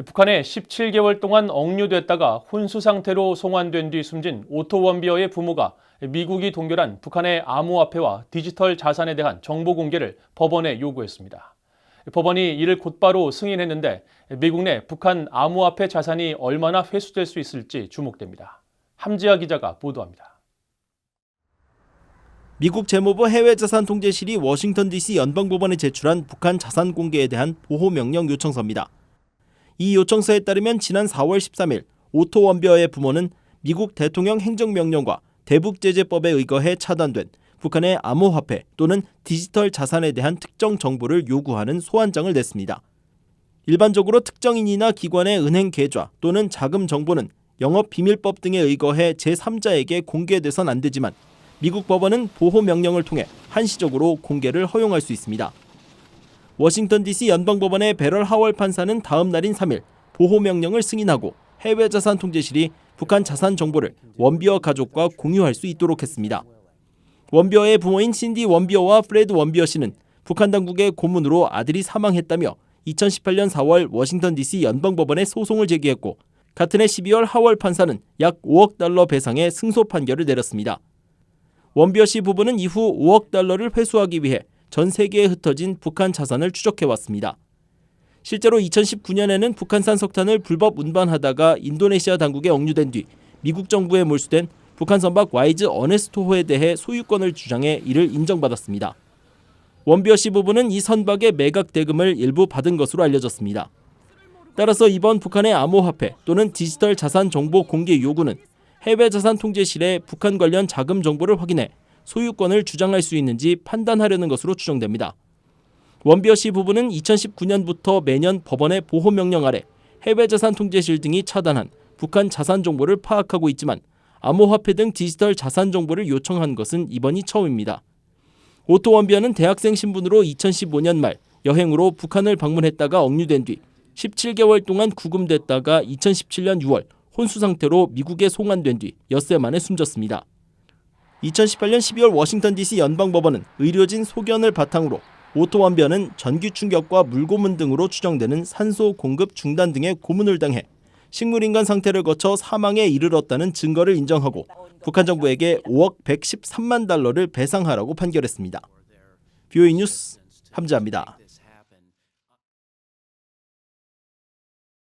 북한에 17개월 동안 억류됐다가 혼수 상태로 송환된 뒤 숨진 오토 원비어의 부모가 미국이 동결한 북한의 암호화폐와 디지털 자산에 대한 정보 공개를 법원에 요구했습니다. 법원이 이를 곧바로 승인했는데 미국 내 북한 암호화폐 자산이 얼마나 회수될 수 있을지 주목됩니다. 함지아 기자가 보도합니다. 미국 재무부 해외자산통제실이 워싱턴 DC 연방법원에 제출한 북한 자산 공개에 대한 보호명령 요청서입니다. 이 요청서에 따르면 지난 4월 13일 오토 원비어의 부모는 미국 대통령 행정명령과 대북제재법에 의거해 차단된 북한의 암호화폐 또는 디지털 자산에 대한 특정 정보를 요구하는 소환장을 냈습니다. 일반적으로 특정인이나 기관의 은행 계좌 또는 자금 정보는 영업비밀법 등에 의거해 제3자에게 공개돼선 안 되지만 미국 법원은 보호명령을 통해 한시적으로 공개를 허용할 수 있습니다. 워싱턴 DC 연방법원의 베럴 하월 판사는 다음 날인 3일 보호명령을 승인하고 해외자산통제실이 북한 자산 정보를 원비어 가족과 공유할 수 있도록 했습니다. 원비어의 부모인 신디 원비어와 프레드 원비어 씨는 북한 당국의 고문으로 아들이 사망했다며 2018년 4월 워싱턴 DC 연방법원에 소송을 제기했고 같은 해 12월 하월 판사는 약 5억 달러 배상의 승소 판결을 내렸습니다. 원비어 씨 부부는 이후 5억 달러를 회수하기 위해 전 세계에 흩어진 북한 자산을 추적해왔습니다. 실제로 2019년에는 북한산 석탄을 불법 운반하다가 인도네시아 당국에 억류된 뒤 미국 정부에 몰수된 북한 선박 와이즈 어네스토호에 대해 소유권을 주장해 이를 인정받았습니다. 원비어 씨 부부는 이 선박의 매각 대금을 일부 받은 것으로 알려졌습니다. 따라서 이번 북한의 암호화폐 또는 디지털 자산 정보 공개 요구는 해외자산통제실에 북한 관련 자금 정보를 확인해 소유권을 주장할 수 있는지 판단하려는 것으로 추정됩니다. 원비어 씨 부부는 2019년부터 매년 법원의 보호명령 아래 해외자산통제실 등이 차단한 북한 자산 정보를 파악하고 있지만 암호화폐 등 디지털 자산 정보를 요청한 것은 이번이 처음입니다. 오토 원비어는 대학생 신분으로 2015년 말 여행으로 북한을 방문했다가 억류된 뒤 17개월 동안 구금됐다가 2017년 6월 혼수 상태로 미국에 송환된 뒤 엿새 만에 숨졌습니다. 2018년 12월 워싱턴 DC 연방법원은 의료진 소견을 바탕으로 오토 원비어는 전기 충격과 물고문 등으로 추정되는 산소 공급 중단 등의 고문을 당해 식물인간 상태를 거쳐 사망에 이르렀다는 증거를 인정하고 북한 정부에게 5억 113만 달러를 배상하라고 판결했습니다. BOE 뉴스 함지아입니다.